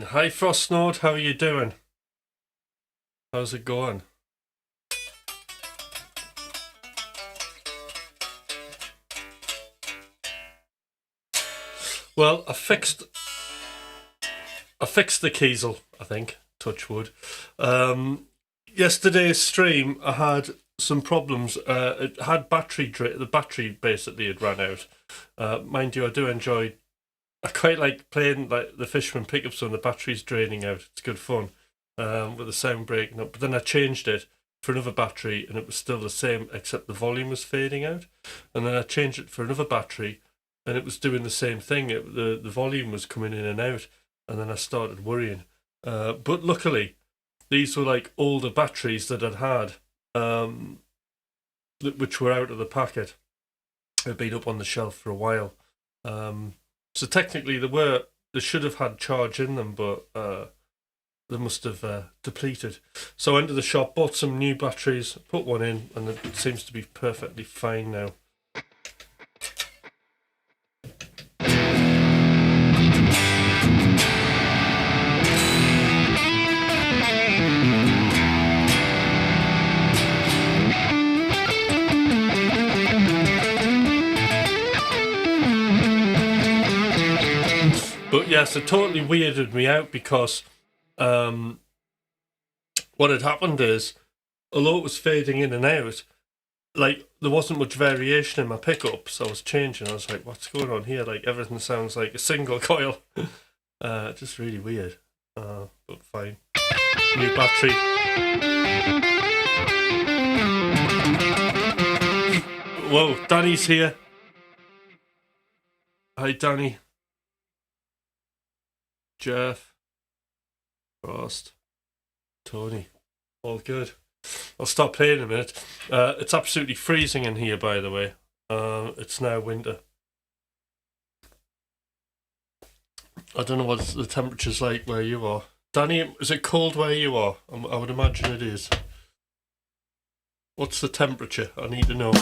morning. Hi Frostnode, how are you doing? How's it going? Well, I fixed the Kiesel, I think. Touch wood. Yesterday's stream, I had some problems. It had the battery basically had run out. Mind you, I quite like playing like the Fishman pickups when the battery's draining out. It's good fun with the sound breaking up. But then I changed it for another battery and it was still the same except the volume was fading out. And then I changed it for another battery and it was doing the same thing. The volume was coming in and out, and then I started worrying. But luckily, these were like older batteries that I'd had, which were out of the packet. They'd been up on the shelf for a while. So technically they should have had charge in them, but they must have depleted. So I went to the shop, bought some new batteries, put one in, and it seems to be perfectly fine now. But yes, it totally weirded me out because what had happened is, although it was fading in and out, like there wasn't much variation in my pickups. I was changing. I was like, "What's going on here?" Like everything sounds like a single coil. Just really weird. But fine. New battery. Whoa, Danny's here. Hi, Danny. Jeff, Frost, Tony, all good. I'll stop playing in a minute. It's absolutely freezing in here, by the way. It's now winter. I don't know what the temperature's like where you are. Danny, is it cold where you are? I would imagine it is. What's the temperature? I need to know.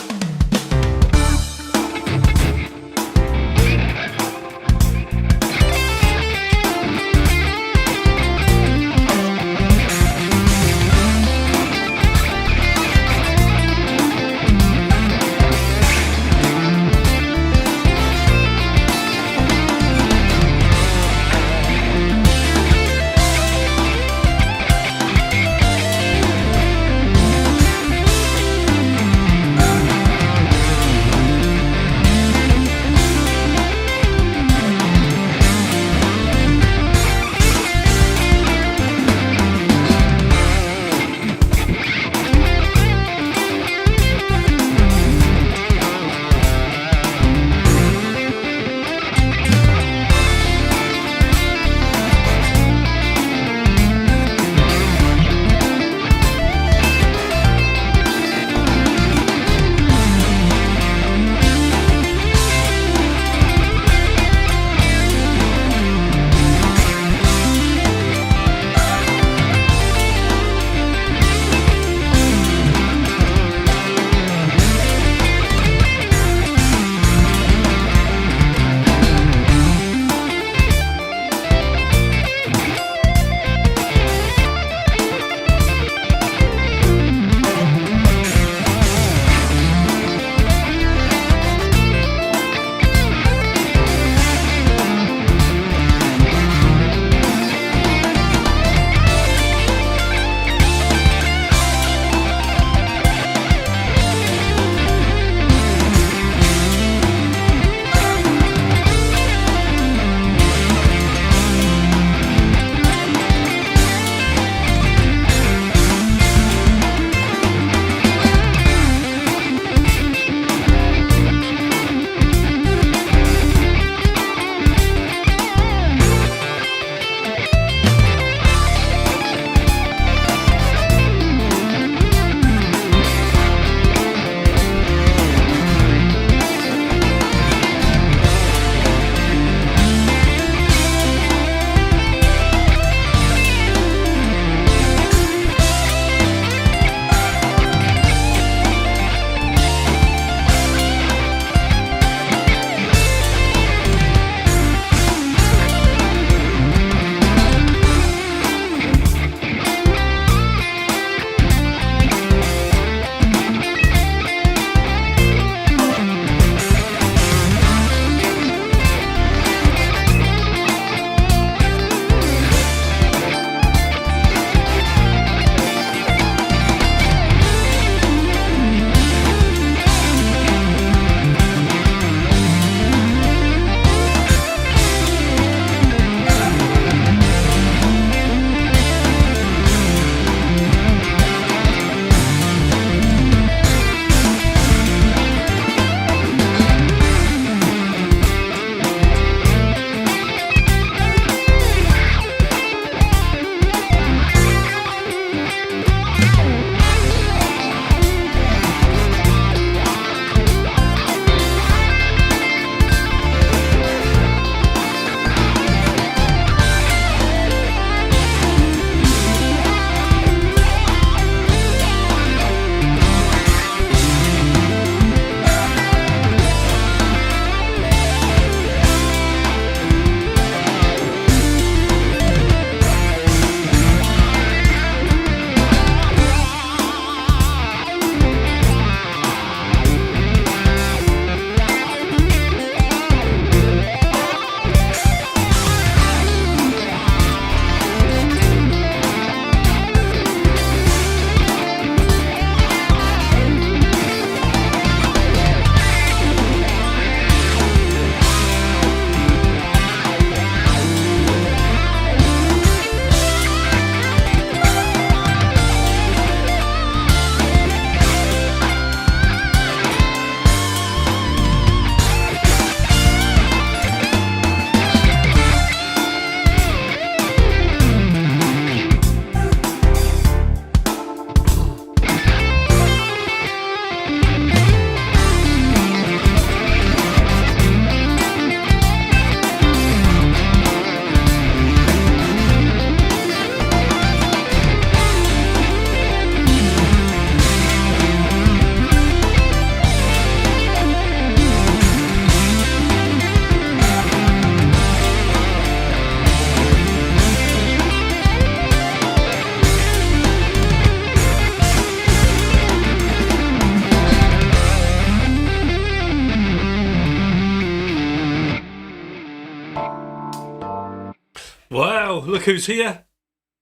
So, look who's here.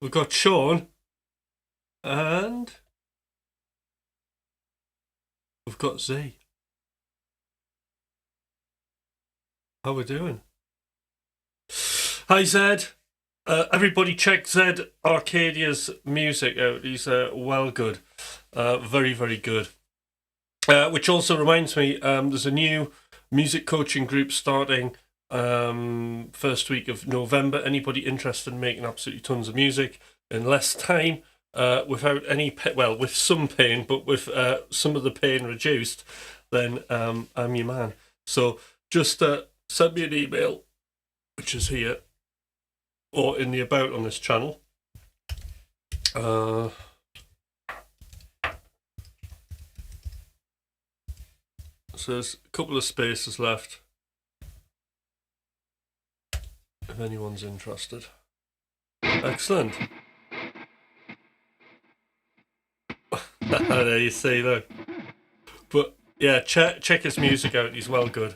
We've got Sean. And we've got Z. How we doing? Hi, Zed. Everybody check Zed Arcadia's music out. He's well good. Very, very good. Which also reminds me, there's a new music coaching group starting first week of November. Anybody interested in making absolutely tons of music in less time, without any with some pain, but with some of the pain reduced, then I'm your man. So just send me an email, which is here, or in the about on this channel. So there's a couple of spaces left, if anyone's interested. Excellent. There you see, look. But yeah, check his music out. He's well good.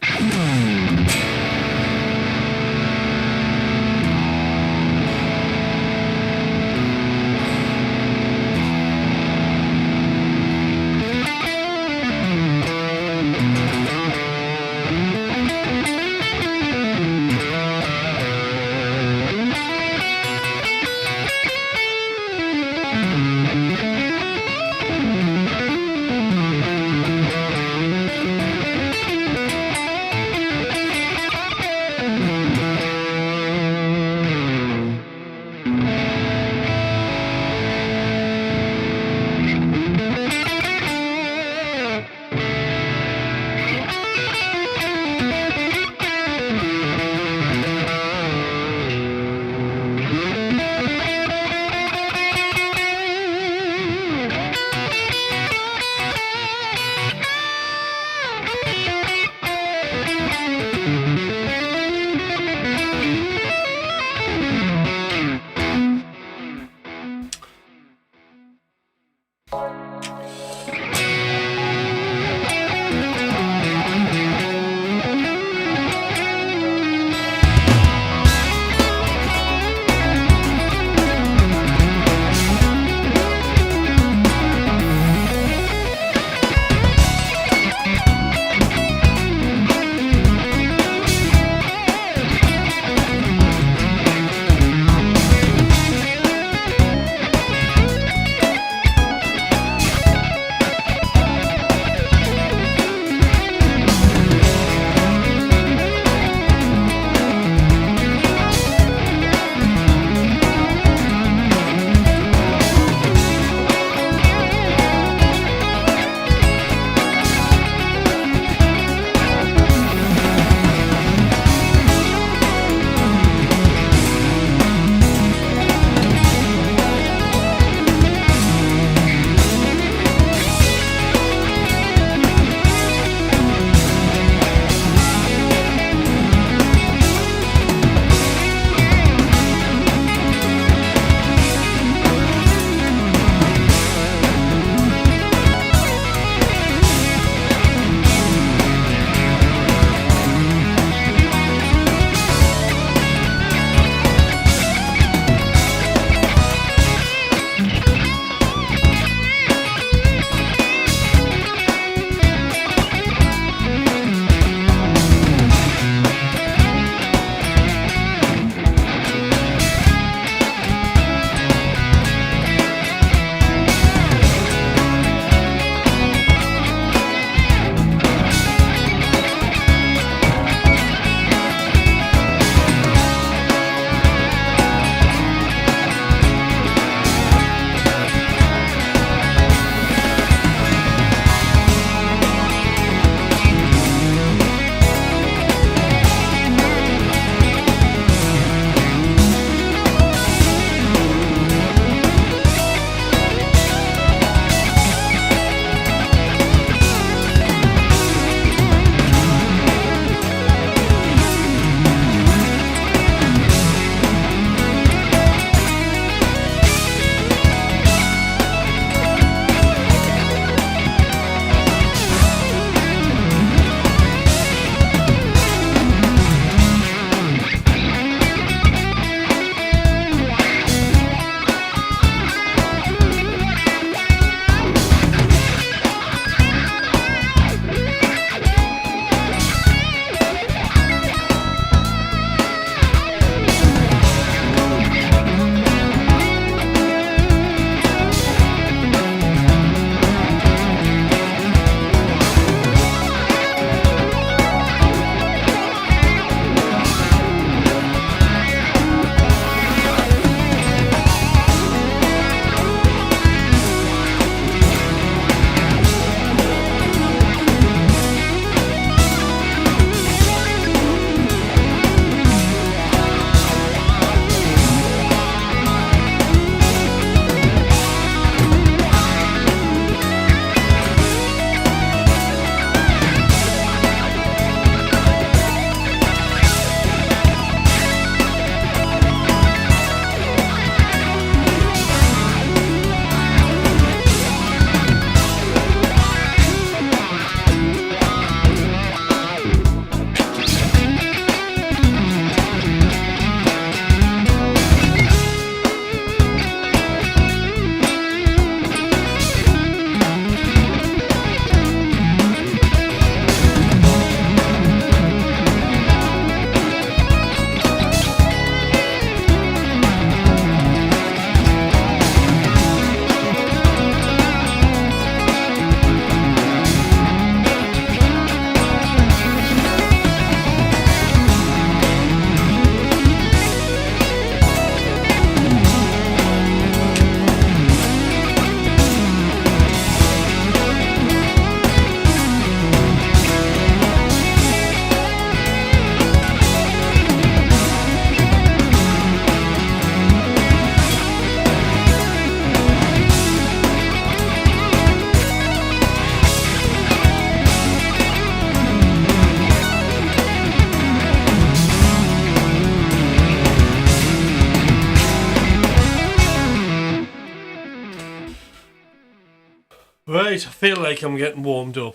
Right, I feel like I'm getting warmed up.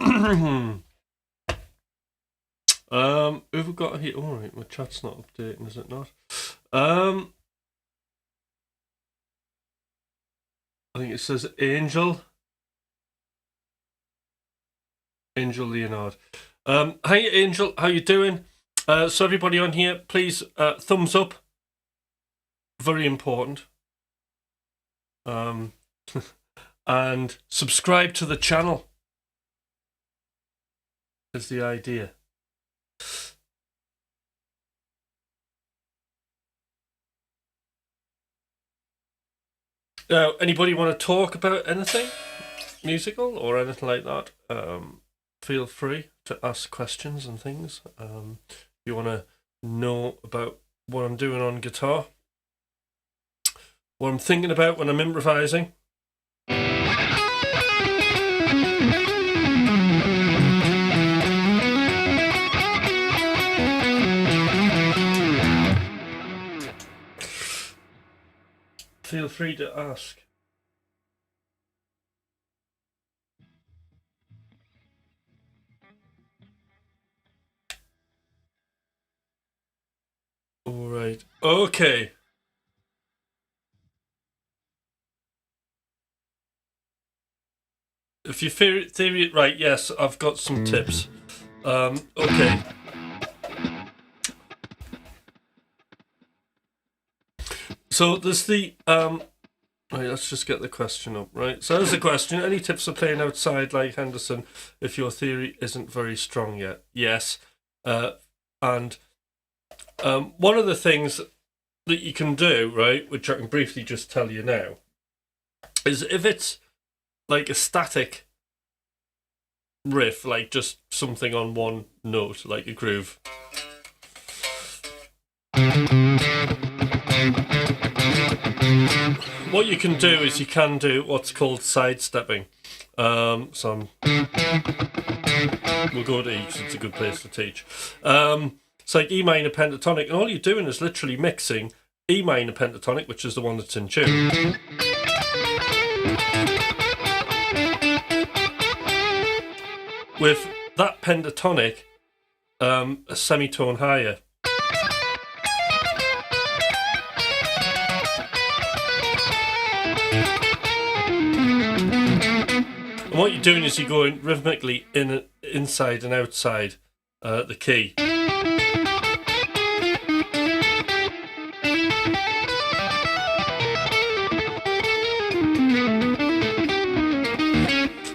Who have we got here? All right, my chat's not updating, is it not? I think it says Angel Leonard. Hi, Angel. How you doing? So everybody on here, please thumbs up. Very important. And subscribe to the channel is the idea. Now, anybody want to talk about anything musical or anything like that? Feel free to ask questions and things. If you want to know about what I'm doing on guitar, what I'm thinking about when I'm improvising. Feel free to ask. All right. Okay. If you theory right, yes, I've got some tips. Okay. So there's the right, let's just get the question up, right? So there's the question. Any tips for playing outside like Henderson if your theory isn't very strong yet? Yes. And one of the things that you can do, right, which I can briefly just tell you now, is if it's like a static riff, like just something on one note, like a groove. What you can do is you can do what's called sidestepping. We'll go to E because it's a good place to teach. It's like E minor pentatonic, and all you're doing is literally mixing E minor pentatonic, which is the one that's in tune, with that pentatonic a semitone higher. And what you're doing is you're going rhythmically inside and outside the key.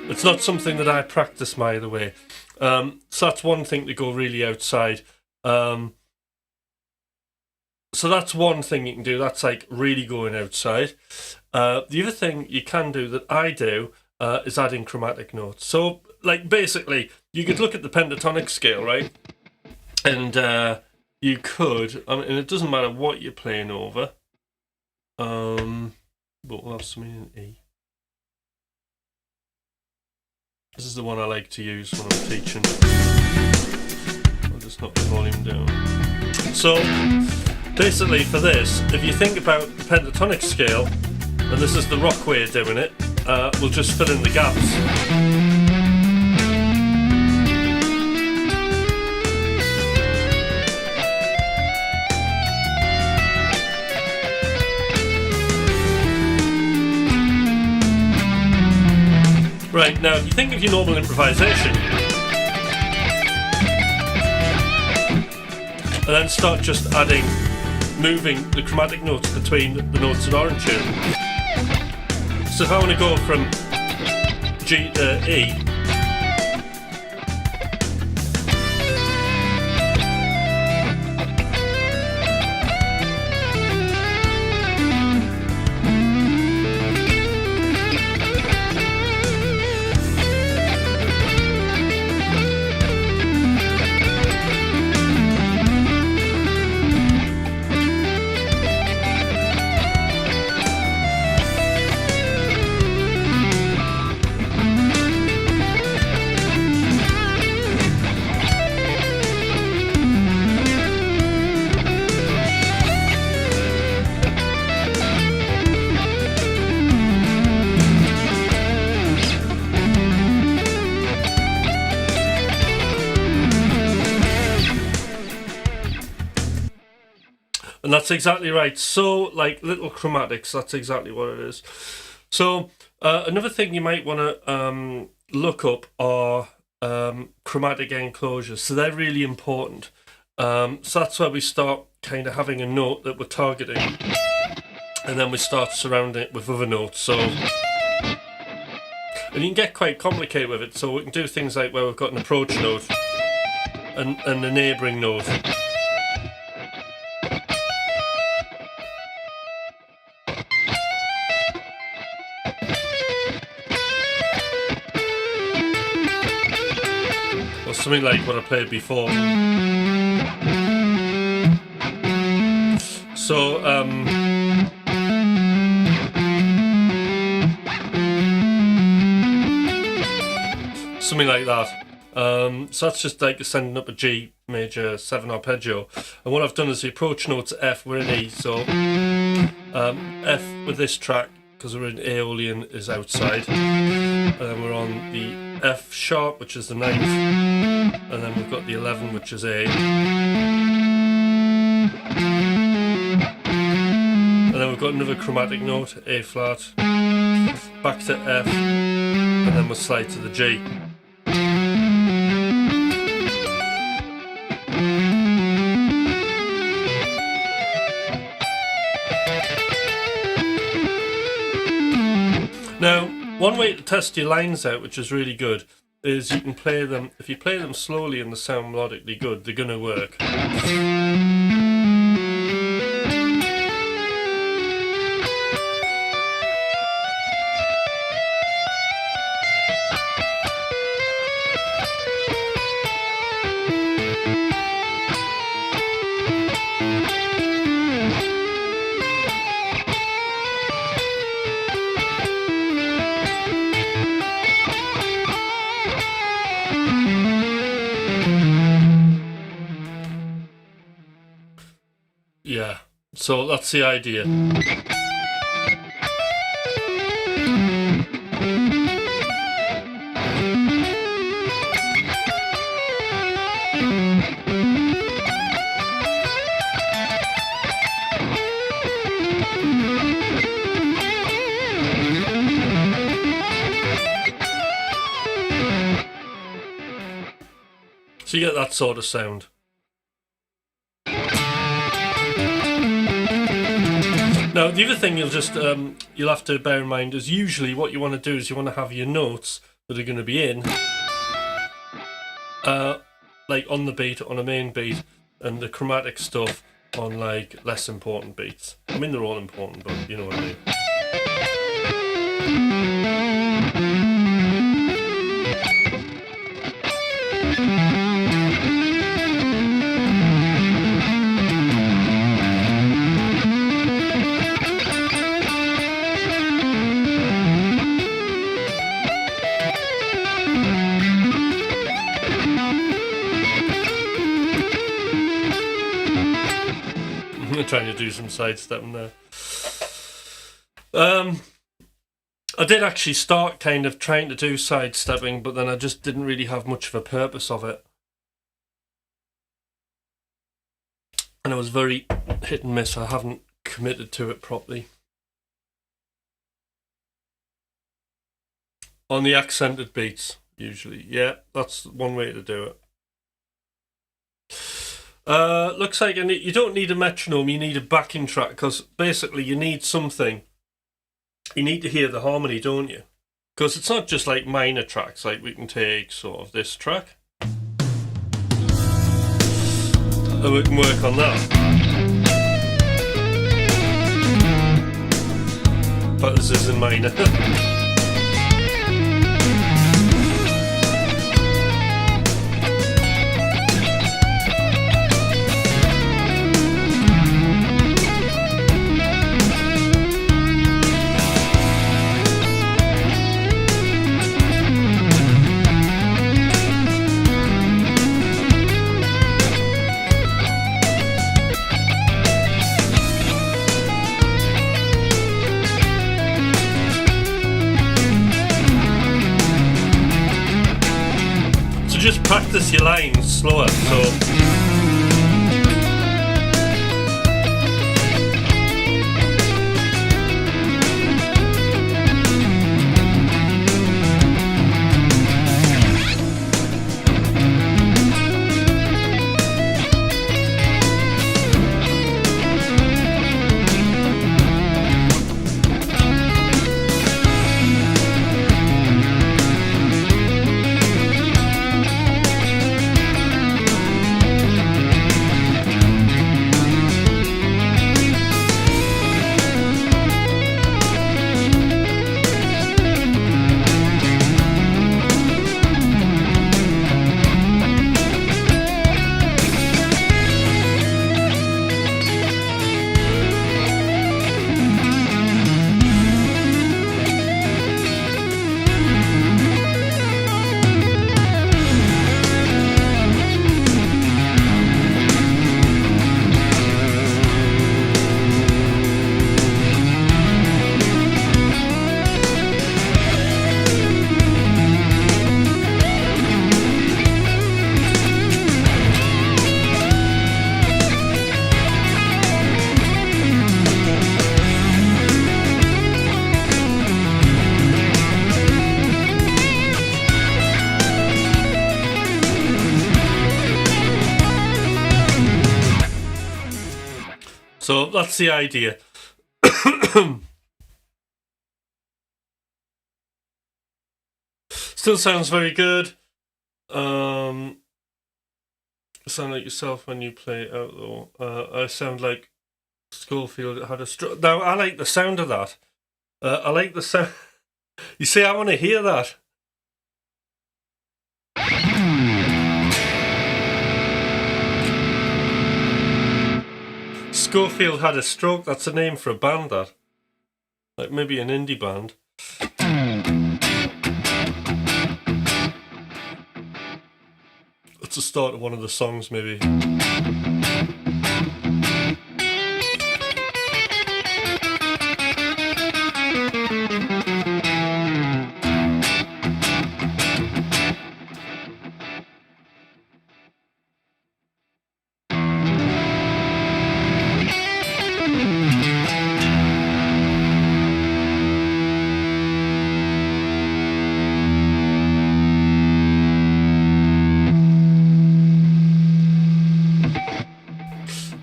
It's not something that I practice, by the way. So that's one thing to go really outside. So that's one thing you can do. That's like really going outside. The other thing you can do that I do is adding chromatic notes. So, like, basically, you could look at the pentatonic scale, right? And you could, and it doesn't matter what you're playing over. But we'll have something in E. This is the one I like to use when I'm teaching. I'll just knock the volume down. So, basically for this, if you think about the pentatonic scale, and this is the rock way of doing it, we'll just fill in the gaps. Right, now if you think of your normal improvisation, and then start just moving the chromatic notes between the notes that are in tune. So if I want to go from G to E, that's exactly right. So, like little chromatics, that's exactly what it is. So, another thing you might want to look up are chromatic enclosures. So they're really important. So that's where we start kind of having a note that we're targeting, and then we start surrounding it with other notes. So, and you can get quite complicated with it. So we can do things like where we've got an approach note and a neighbouring note. Or something like what I played before. So, something like that. So that's just like sending up a G major 7 arpeggio. And what I've done is the approach note's F, we're in E. So F with this track, because we're in Aeolian, is outside. And then we're on the F sharp, which is the 9th. And then we've got the 11, which is A. And then we've got another chromatic note, A flat, back to F, and then we'll slide to the G. Now, one way to test your lines out, which is really good, is you can play them, if you play them slowly and they sound melodically good, they're going to work. Yeah, so that's the idea. So you get that sort of sound. Now, the other thing you'll have to bear in mind is usually what you want to do is you want to have your notes that are going to be in, like on the beat, on a main beat, and the chromatic stuff on like less important beats. I mean, they're all important, but you know what I mean. I'm trying to do some sidestepping there. I did actually start kind of trying to do sidestepping, but then I just didn't really have much of a purpose of it. And I was very hit and miss. I haven't committed to it properly. On the accented beats, usually. Yeah, that's one way to do it. Looks like you don't need a metronome, you need a backing track, because basically you need something. You need to hear the harmony, don't you? Because it's not just like minor tracks, like we can take sort of this track. And we can work on that. But this is in minor. Just practice your lines slower, so So that's the idea. Still sounds very good. Sound like yourself when you play it out though. I sound like Schofield had a stroke. Now I like the sound of that. I like the sound. You see, I want to hear that. Schofield had a stroke. That's a name for a band, that. Like maybe an indie band. That's the start of one of the songs, maybe.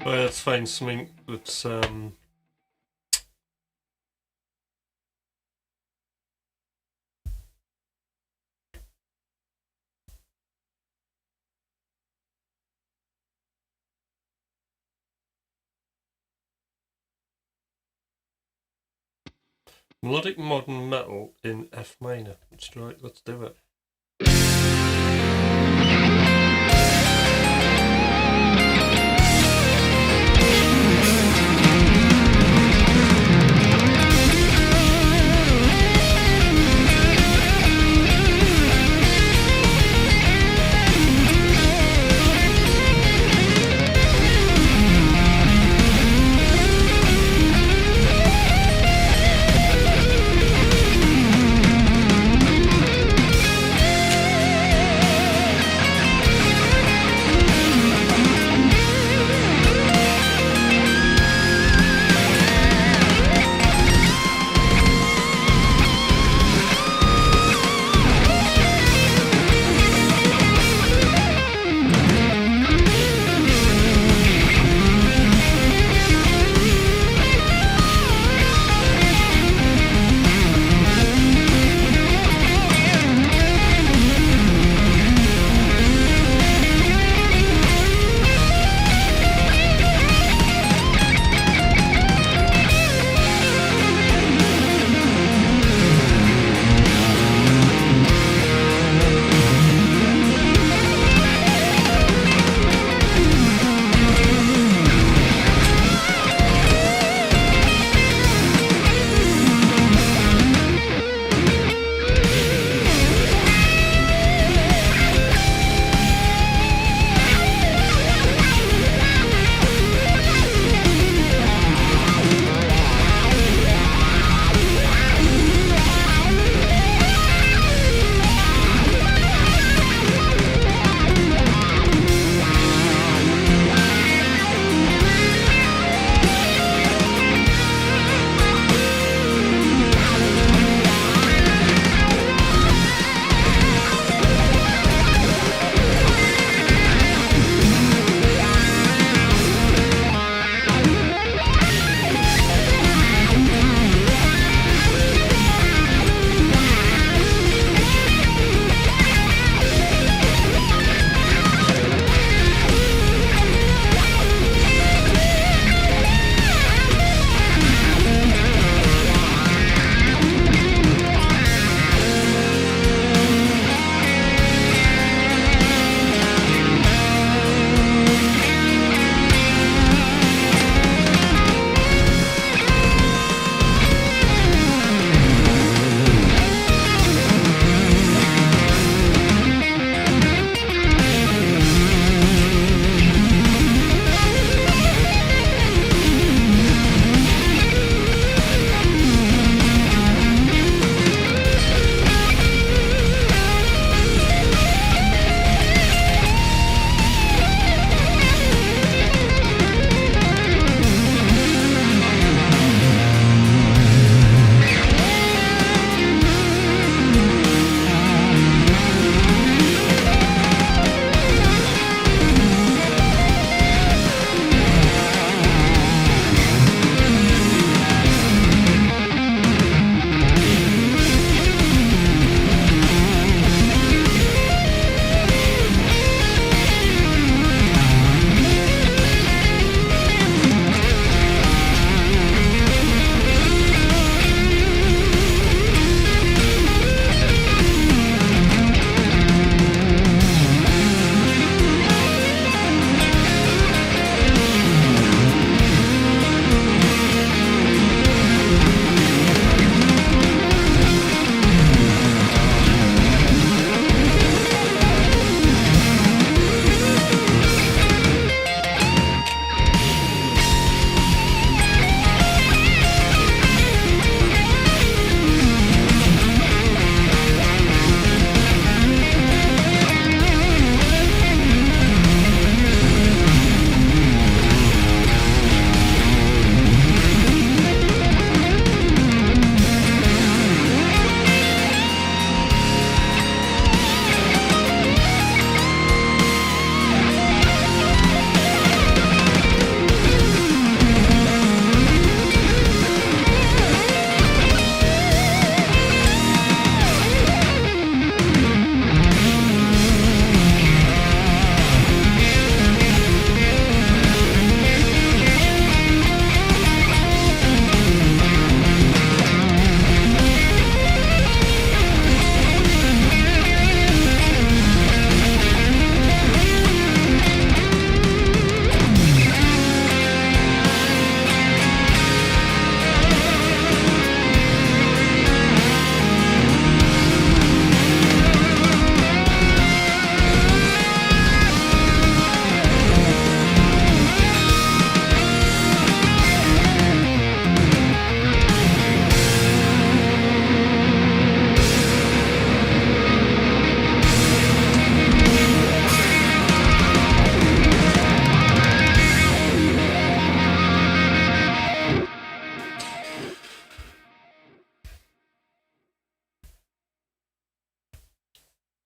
Well, let's find something that's melodic modern metal in F minor. Right, let's do it.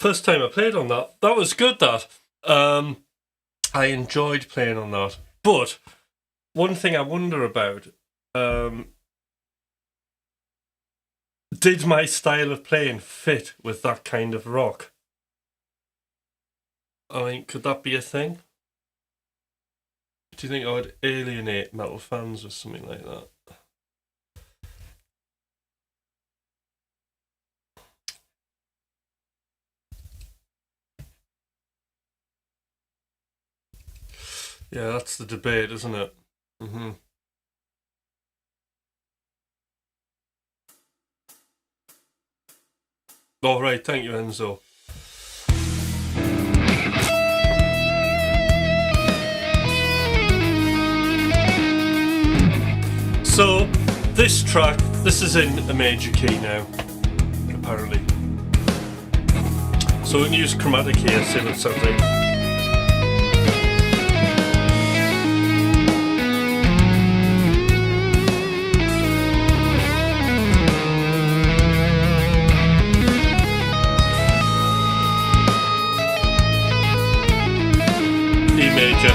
first time I played on that. That was good, that. I enjoyed playing on that. But one thing I wonder about, did my style of playing fit with that kind of rock? I mean, could that be a thing? Do you think I would alienate metal fans with something like that? Yeah, that's the debate, isn't it? Mm-hmm. All right, thank you, Enzo. So, this track, this is in a major key now, apparently. So we can use chromatic here, see what it sounds like. E major.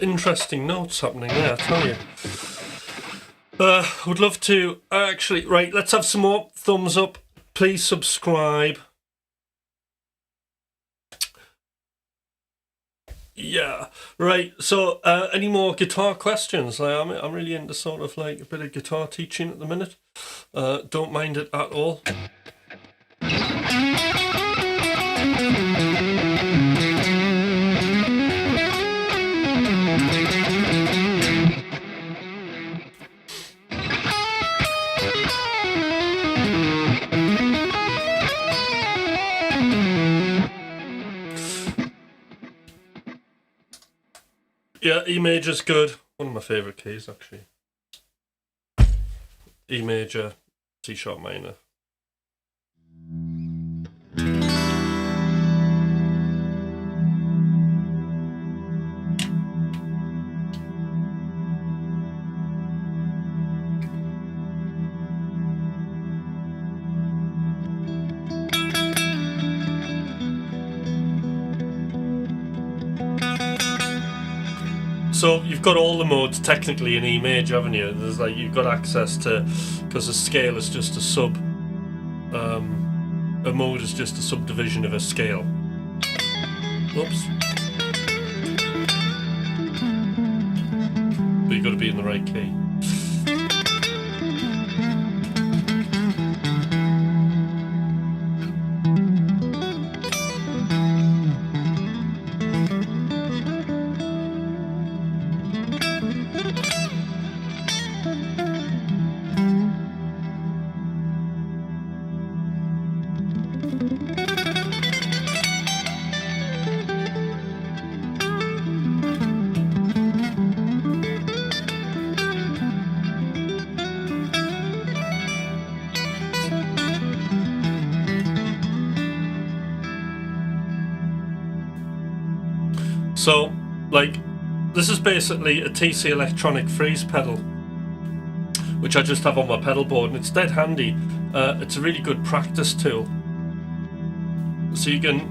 interesting notes happening there, I tell you. Would love to actually. Right, let's have some more thumbs up. Please subscribe. Yeah, right. So, any more guitar questions? I'm really into sort of like a bit of guitar teaching at the minute. Don't mind it at all. Yeah, E major's good. One of my favourite keys, actually. E major, C sharp minor. So you've got all the modes technically in E major, haven't you? There's like you've got access to, because the scale is just a sub. A mode is just a subdivision of a scale. Oops. But you've got to be in the right key. So, like, this is basically a TC Electronic freeze pedal, which I just have on my pedal board, and it's dead handy. It's a really good practice tool. So you can...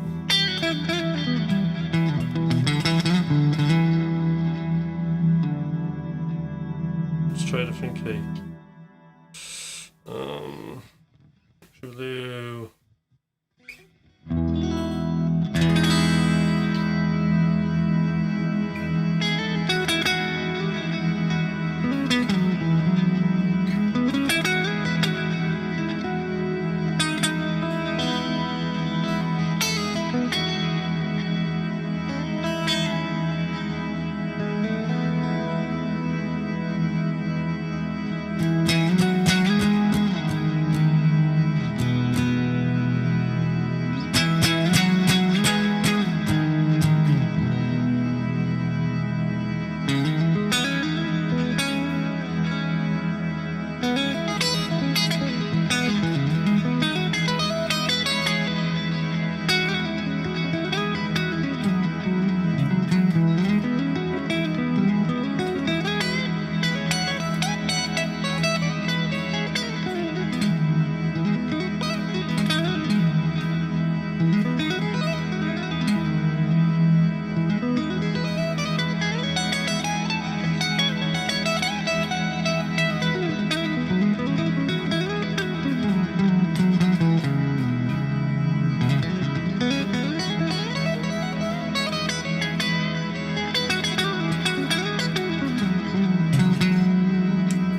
Let's try a different key. Should we do...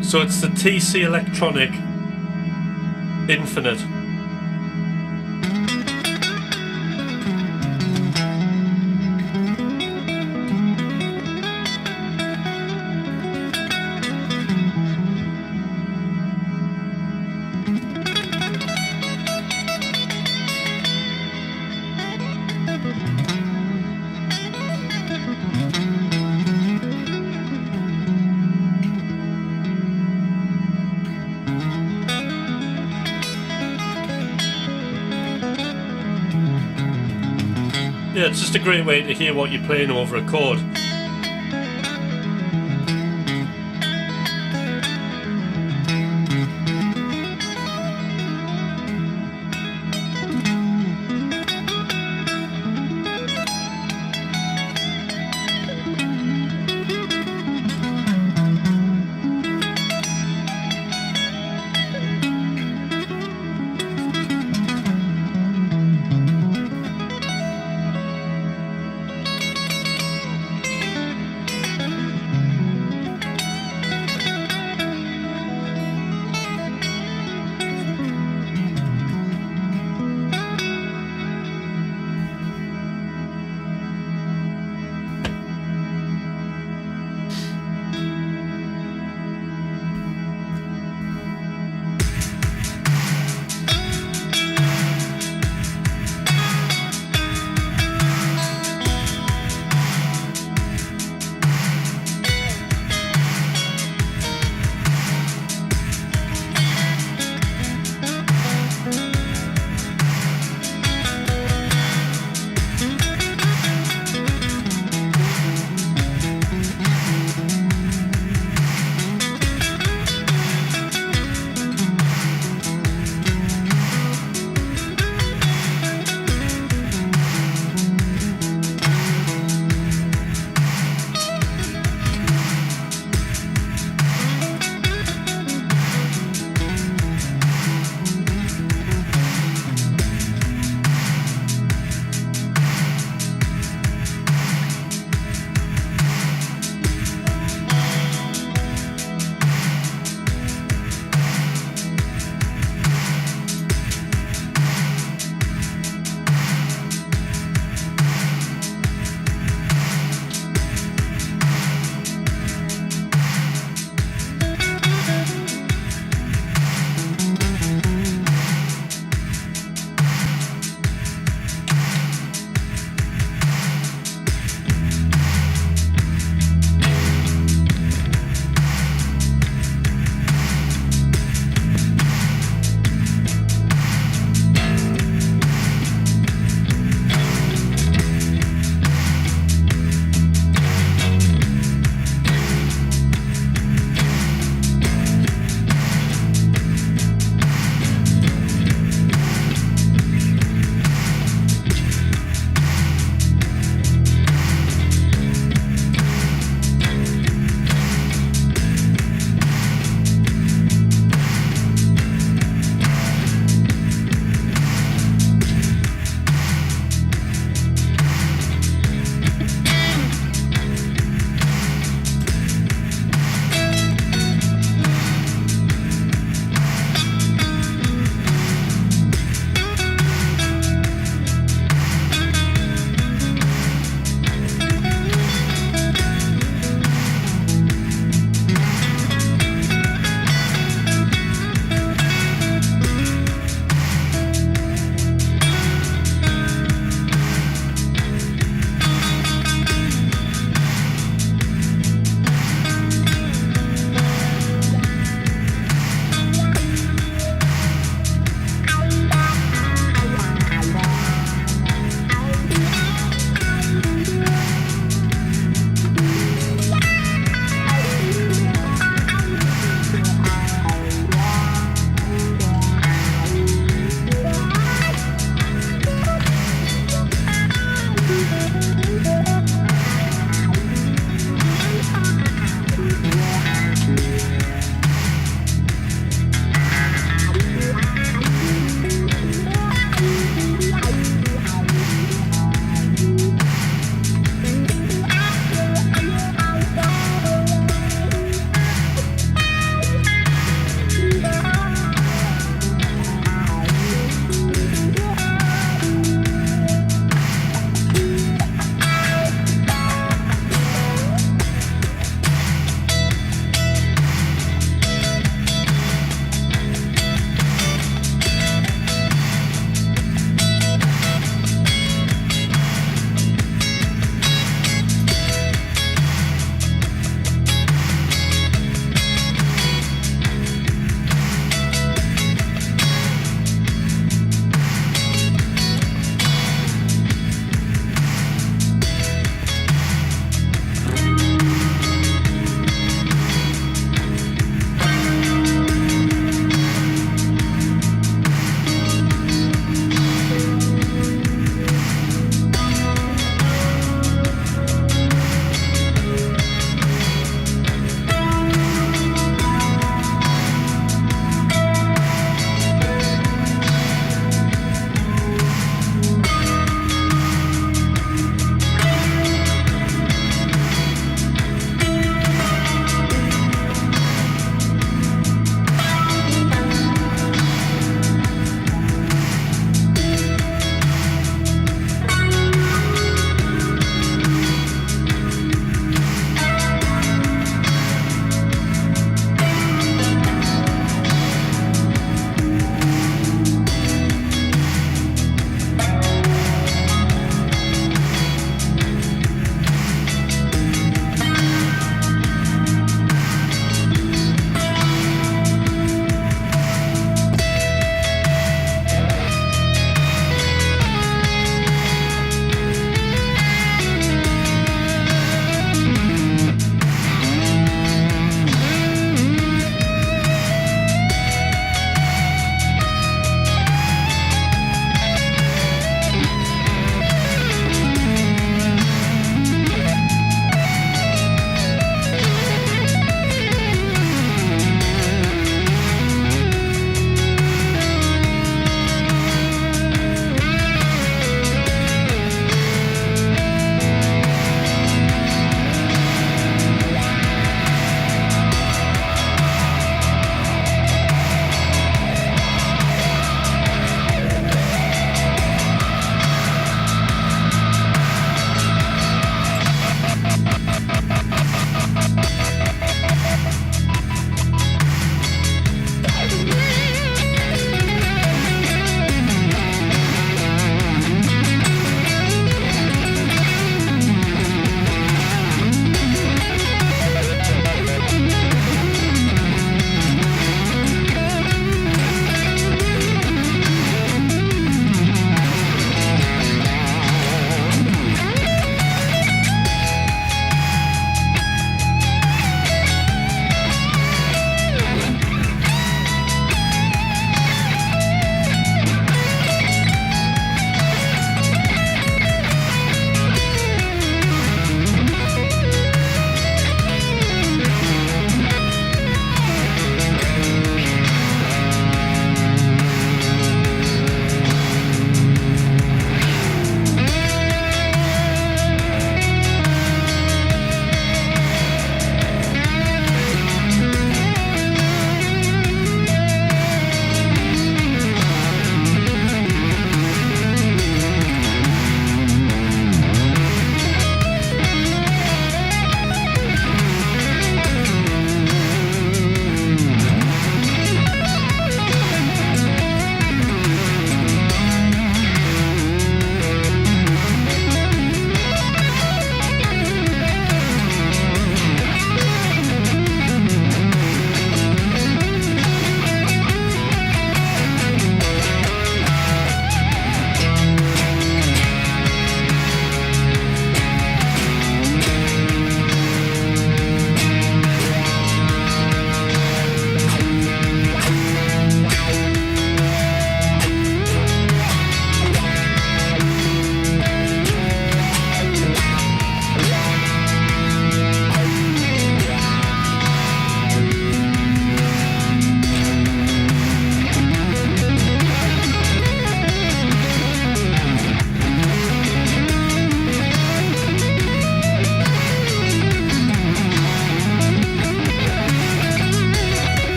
So it's the TC Electronic Infinite. Yeah, it's just a great way to hear what you're playing over a chord.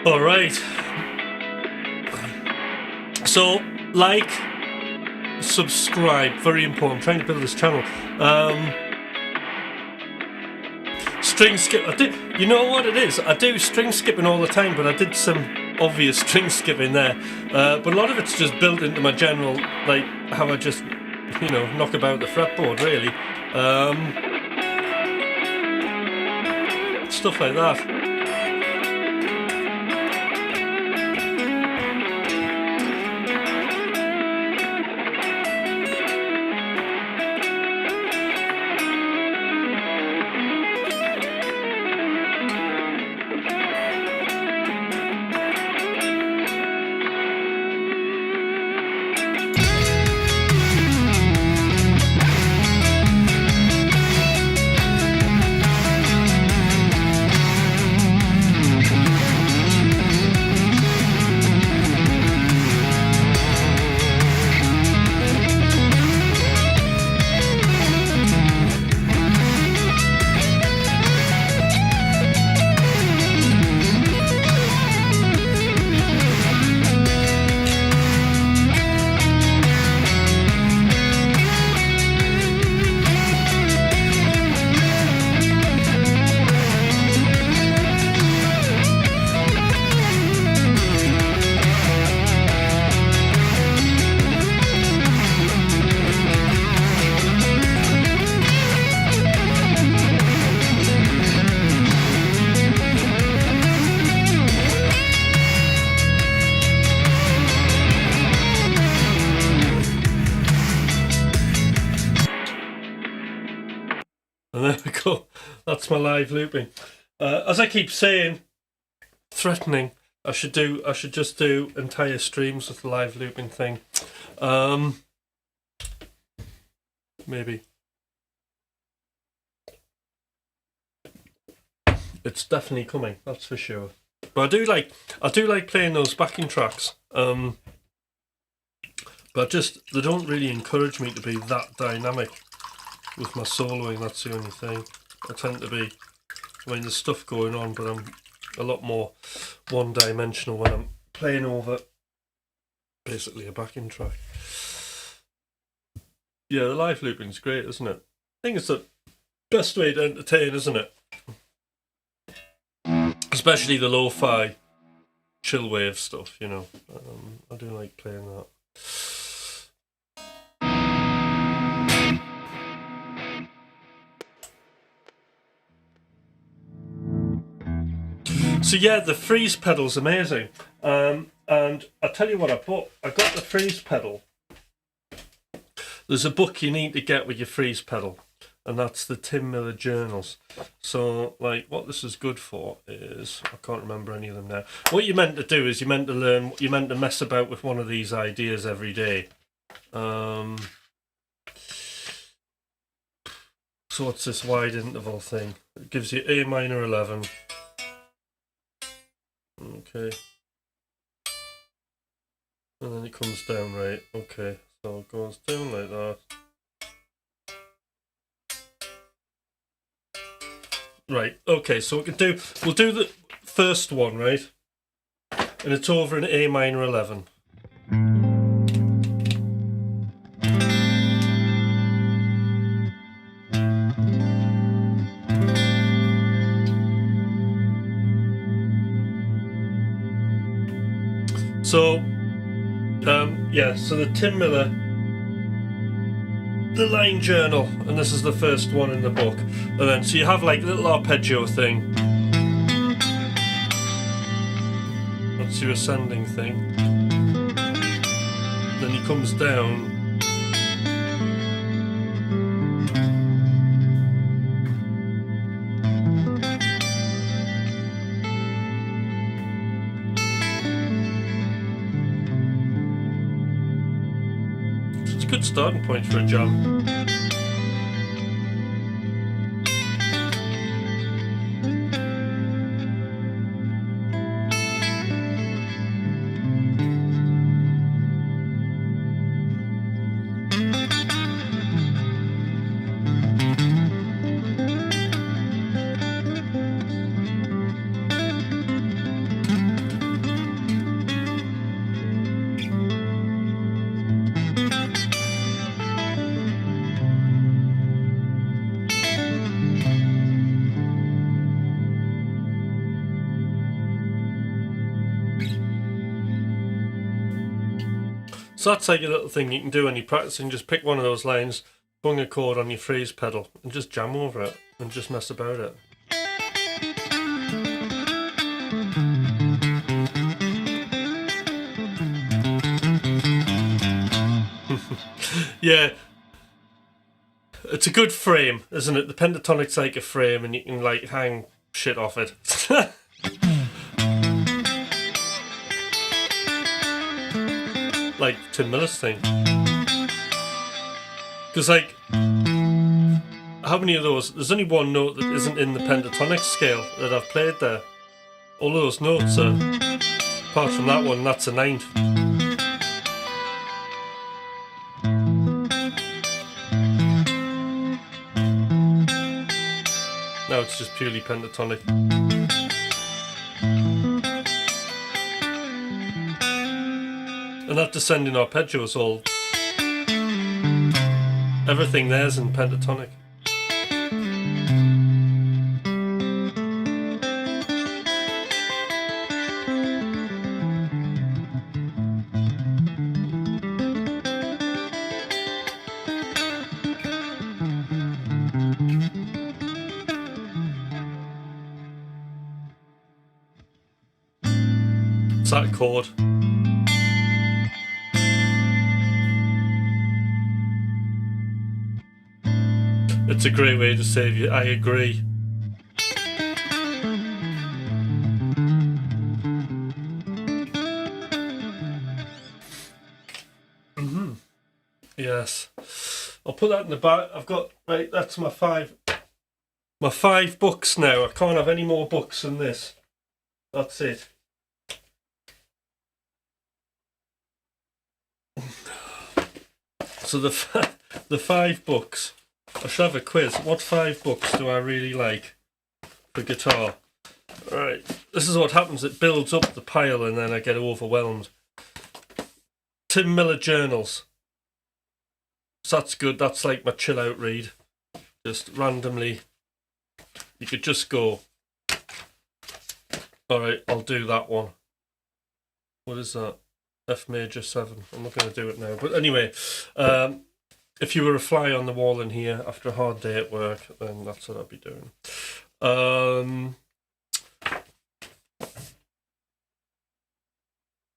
All right. So, like, subscribe, very important. I'm trying to build this channel. String skip. You know what it is? I do string skipping all the time, but I did some obvious string skipping there. But a lot of it's just built into my general, like how I just, knock about the fretboard, really. Stuff like that. And there we go. That's my live looping. As I keep saying, threatening, I should just do entire streams with the live looping thing. Maybe. It's definitely coming, that's for sure. But I do like playing those backing tracks. But they don't really encourage me to be that dynamic with my soloing. That's the only thing. I tend to be, there's stuff going on, but I'm a lot more one-dimensional when I'm playing over basically a backing track. Yeah, the live looping's great, isn't it? I think it's the best way to entertain, isn't it? Especially the lo-fi chill wave stuff, I do like playing that. So yeah, the freeze pedal's amazing. And I tell you what, I got the freeze pedal. There's a book you need to get with your freeze pedal, and that's the Tim Miller Journals. So, what this is good for is, I can't remember any of them now. What you're meant to do is you're meant to mess about with one of these ideas every day. So what's this wide interval thing? It gives you A minor 11. Okay. And then it comes down, right? Okay. So it goes down like that. Right, okay, so we'll do the first one, right? And it's over in A minor 11. So, so the Tim Miller, the line journal, and this is the first one in the book. And then, so you have a little arpeggio thing. That's your ascending thing. Then he comes down. Good starting point for a jam. So that's like a little thing you can do when you're practicing. Just pick one of those lines, bung a chord on your phrase pedal, and just jam over it and just mess about it. Yeah, it's a good frame, isn't it? The pentatonic's like a frame, and you can like hang shit off it. Like Tim Miller's thing. Because like, how many of those? There's only one note that isn't in the pentatonic scale that I've played there. All those notes are, apart from that one, that's a ninth. Now it's just purely pentatonic. And that descending arpeggio is all... Everything there's in pentatonic. It's that chord. It's a great way to save you. I agree. Yes. I'll put that in the back. I've got, right, that's my five books now. I can't have any more books than this. That's it. So the 5 books. I should have a quiz. What 5 books do I really like for guitar? Right. This is what happens. It builds up the pile and then I get overwhelmed. Tim Miller journals. So that's good. That's like my chill out read. Just randomly. You could just go, alright, I'll do that one. What is that? F major 7. I'm not going to do it now. But anyway, if you were a fly on the wall in here after a hard day at work, then that's what I'd be doing.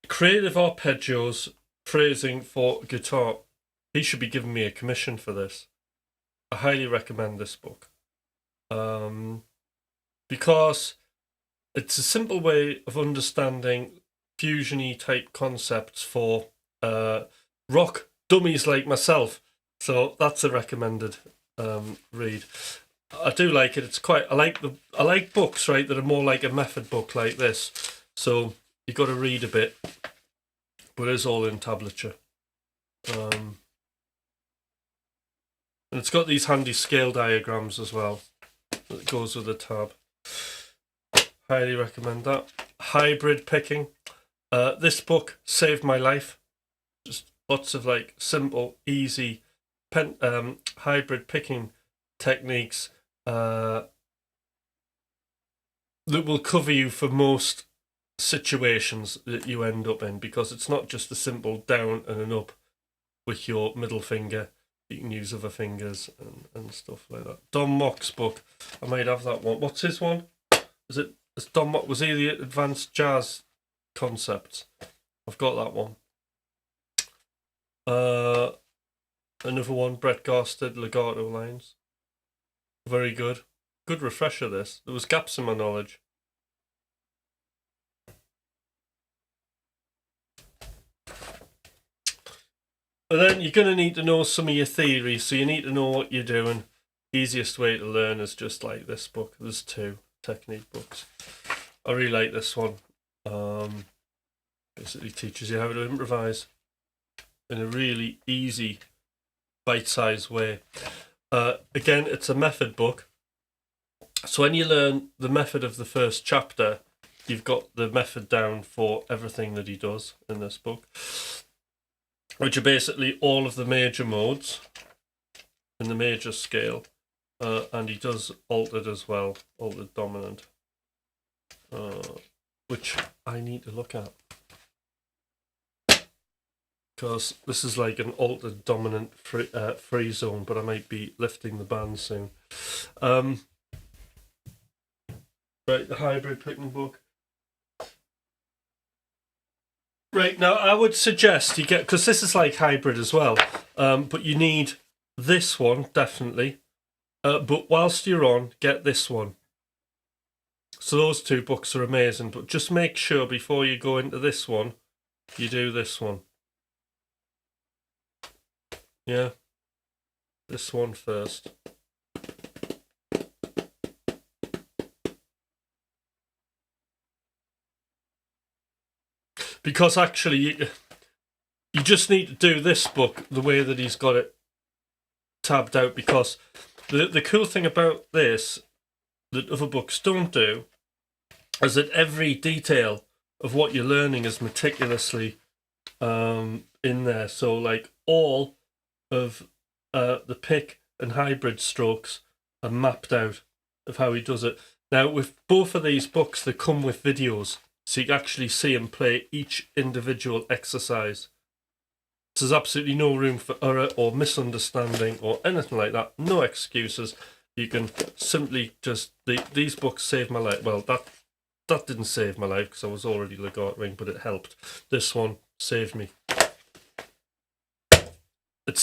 Creative arpeggios, phrasing for guitar. He should be giving me a commission for this. I highly recommend this book. Because it's a simple way of understanding fusion-y type concepts for rock dummies like myself. So that's a recommended read. I do like it. It's quite. I like books, right, that are more like a method book like this. So you got to read a bit, but it's all in tablature. And it's got these handy scale diagrams as well that goes with the tab. Highly recommend that. Hybrid picking. This book saved my life. Just lots of like simple, easy hybrid picking techniques that will cover you for most situations that you end up in, because it's not just a simple down and an up with your middle finger. You can use other fingers and stuff like that. Don Mock's book. I might have that one. What's his one? It's Don Mock. Was he the Advanced Jazz Concepts? I've got that one. Another one, Brett Garsted, Legato Lines. Very good. Good refresher, this. There was gaps in my knowledge. And then you're going to need to know some of your theory, so you need to know what you're doing. Easiest way to learn is just like this book. There's 2 technique books. I really like this one. Basically teaches you how to improvise in a really easy, bite-sized way. Again, it's a method book. So when you learn the method of the first chapter, you've got the method down for everything that he does in this book, which are basically all of the major modes in the major scale. And he does altered as well, altered dominant, which I need to look at, because this is like an altered dominant free zone, but I might be lifting the band soon. Right, the hybrid picking book. Right, now I would suggest you get, because this is like hybrid as well, but you need this one, definitely. But whilst you're on, get this one. So those two books are amazing, but just make sure before you go into this one, you do this one. Yeah, this one first. Because actually, you just need to do this book the way that he's got it tabbed out, because the cool thing about this that other books don't do is that every detail of what you're learning is meticulously in there. So like all of the pick and hybrid strokes are mapped out of how he does it. Now with both of these books, they come with videos, so you can actually see him play each individual exercise. So there's absolutely no room for error or misunderstanding or anything like that. No excuses. You can simply just... These books saved my life. Well, that didn't save my life because I was already legatoing, but it helped. This one saved me. It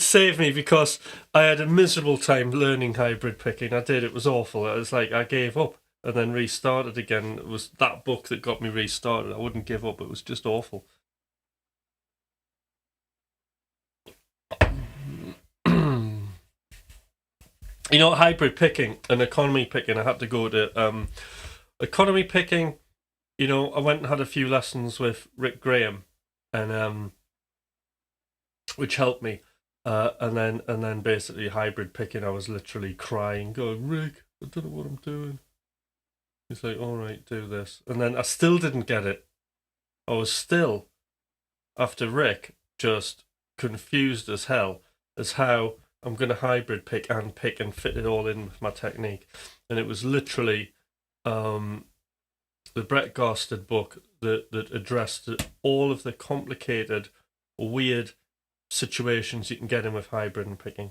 saved me because I had a miserable time learning hybrid picking. I did. It was awful. It was like I gave up and then restarted again. It was that book that got me restarted. I wouldn't give up. It was just awful. You know, hybrid picking and economy picking, I had to go to economy picking. You know, I went and had a few lessons with Rick Graham, and which helped me. And then basically hybrid picking, I was literally crying, going, Rick, I don't know what I'm doing. He's like, all right, do this. And then I still didn't get it. I was still, after Rick, just confused as hell as how I'm going to hybrid pick and fit it all in with my technique. And it was literally the Brett Garsted book that addressed all of the complicated, weird situations you can get in with hybrid and picking.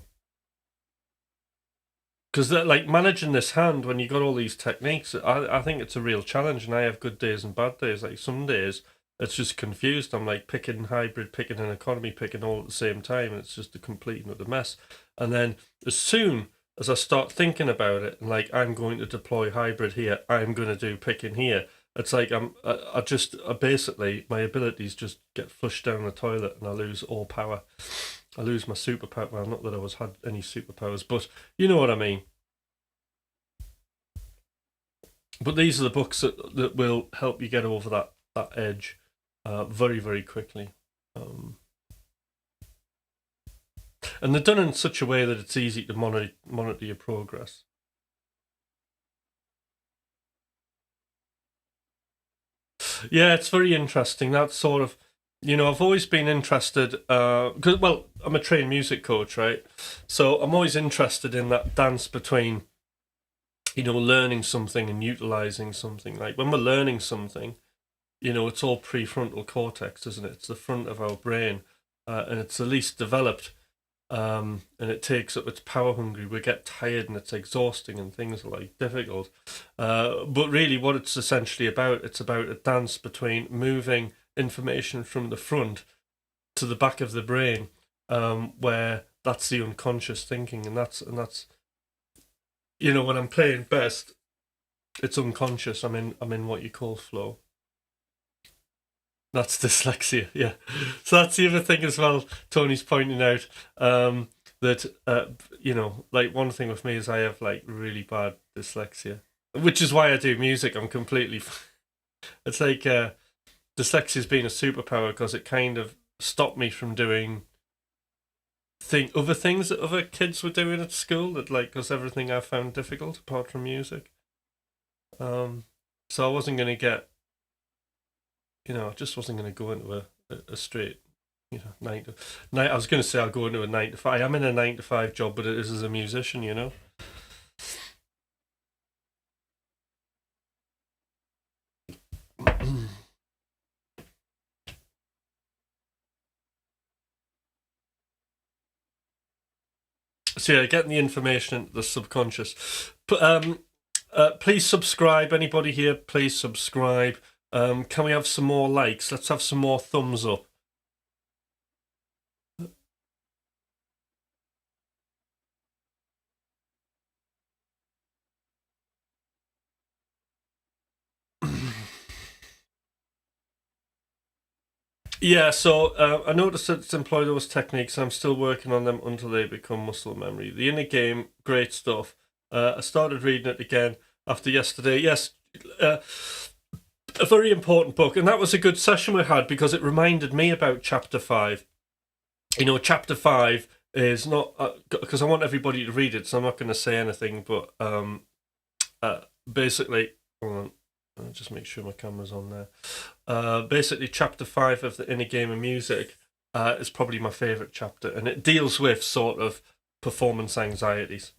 Because like managing this hand when you got all these techniques, I think it's a real challenge, and I have good days and bad days. Like some days it's just confused. I'm like picking hybrid, picking and economy, picking all at the same time, and it's just a complete and utter mess. And then as soon as I start thinking about it, and like I'm going to deploy hybrid here, I'm going to do picking here. It's like I basically my abilities just get flushed down the toilet, and I lose all power. I lose my superpower. Well, not that I had any superpowers, but you know what I mean. But these are the books that will help you get over that edge very, very quickly. And they're done in such a way that it's easy to monitor your progress. Yeah, it's very interesting. That's sort of, you know, I've always been interested, because, well, I'm a trained music coach, right? So I'm always interested in that dance between, you know, learning something and utilizing something. Like when we're learning something, you know, it's all prefrontal cortex, isn't it? It's the front of our brain, and it's the least developed, and it takes up, it's power hungry. We get tired and it's exhausting and things are like difficult. But really what it's essentially about, it's about a dance between moving information from the front to the back of the brain, where that's the unconscious thinking, and that's you know, when I'm playing best, it's unconscious. I'm in what you call flow. That's dyslexia, yeah. So that's the other thing as well. Tony's pointing out that you know, like one thing with me is I have like really bad dyslexia, which is why I do music. I'm completely. It's like dyslexia's been a superpower because it kind of stopped me from doing other things that other kids were doing at school. That like, because everything I found difficult apart from music. So I wasn't going to get. You know, I just wasn't going to go into a straight, you know, 9 to 9. I was going to say I'll go into a 9 to 5. I'm in a 9 to 5 job, but it is as a musician, you know. So yeah, getting the information into the subconscious. Please subscribe. Anybody here, please subscribe. Can we have some more likes? Let's have some more thumbs up. Yeah, so I noticed that it's employ those techniques. I'm still working on them until they become muscle memory. The inner game, great stuff. I started reading it again after yesterday. Yes, a very important book, and that was a good session we had because it reminded me about chapter 5. You know, chapter 5 is not because I want everybody to read it, so I'm not going to say anything. But basically, hold on. I'll just make sure my camera's on there. Basically, chapter 5 of the Inner Game of Music is probably my favourite chapter, and it deals with sort of performance anxieties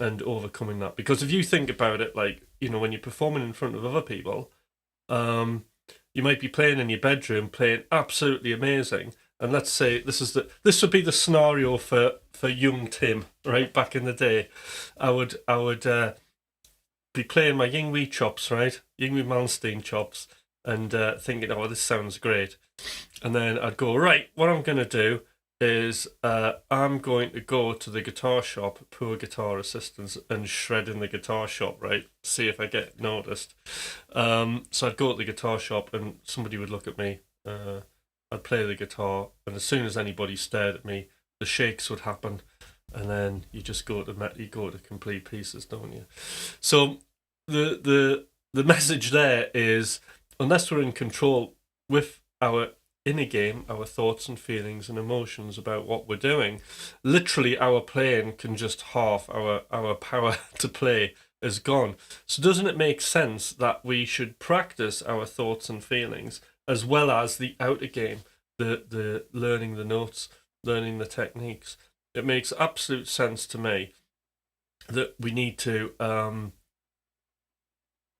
and overcoming that. Because if you think about it, like, you know, when you're performing in front of other people, you might be playing in your bedroom, playing absolutely amazing, and let's say this would be the scenario for young Tim, right? Back in the day, I would be playing my Yingwi chops, right? Yingwi Malmsteen chops, and thinking, oh, this sounds great. And then I'd go, right, what I'm going to do is I'm going to go to the guitar shop, poor guitar assistants, and shred in the guitar shop, right? See if I get noticed. So I'd go to the guitar shop and somebody would look at me. I'd play the guitar, and as soon as anybody stared at me, the shakes would happen. And then you just go to complete pieces, don't you? So the message there is, unless we're in control with our inner game, our thoughts and feelings and emotions about what we're doing, literally our playing can just half. Our power to play is gone. So doesn't it make sense that we should practice our thoughts and feelings as well as the outer game, the learning the notes, learning the techniques? It makes absolute sense to me that we need to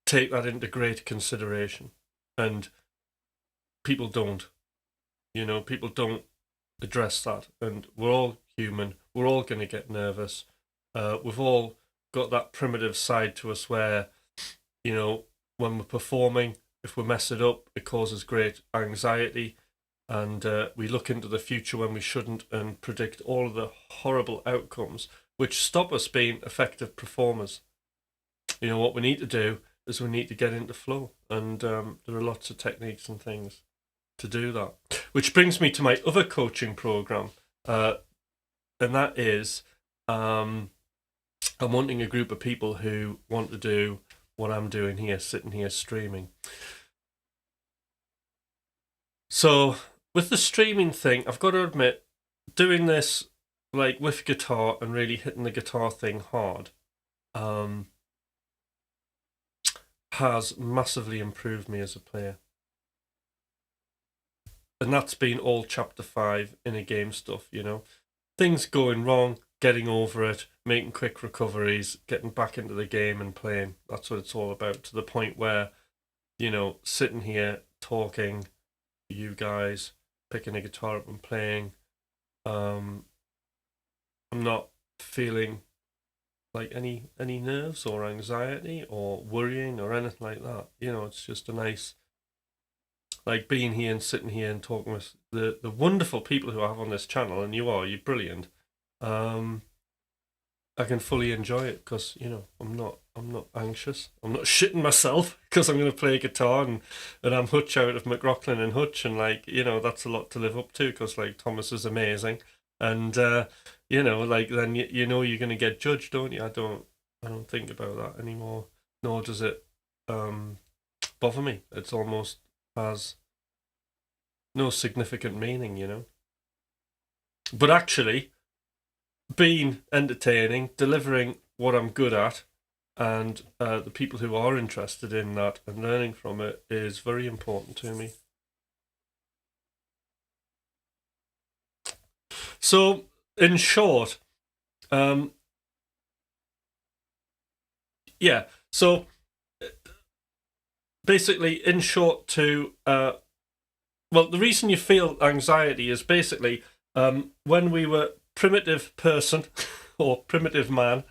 take that into great consideration. And people don't. You know, people don't address that. And we're all human. We're all going to get nervous. We've all got that primitive side to us where, you know, when we're performing, if we mess it up, it causes great anxiety. And we look into the future when we shouldn't and predict all of the horrible outcomes which stop us being effective performers. You know, what we need to do is we need to get into flow. And there are lots of techniques and things to do that. Which brings me to my other coaching program. And that is, I'm wanting a group of people who want to do what I'm doing here, sitting here streaming. So with the streaming thing, I've got to admit, doing this like with guitar and really hitting the guitar thing hard has massively improved me as a player. And that's been all chapter 5 inner game stuff, you know. Things going wrong, getting over it, making quick recoveries, getting back into the game and playing. That's what it's all about, to the point where, you know, sitting here talking to you guys, picking a guitar up and playing, I'm not feeling like any nerves or anxiety or worrying or anything like that. You know, it's just a nice, like, being here and sitting here and talking with the wonderful people who I have on this channel, and you're brilliant. I can fully enjoy it because, you know, I'm not anxious. I'm not shitting myself because I'm going to play guitar and I'm Hutch out of McRocklin and Hutch, and, like, you know, that's a lot to live up to because, like, Thomas is amazing, and you know, like, then you know you're going to get judged, don't you? I don't think about that anymore, nor does it bother me. It's almost has no significant meaning, you know. But actually, being entertaining, delivering what I'm good at, and the people who are interested in that and learning from it is very important to me. So, in short, yeah, so basically, in short, well, the reason you feel anxiety is basically when we were primitive person, or primitive man,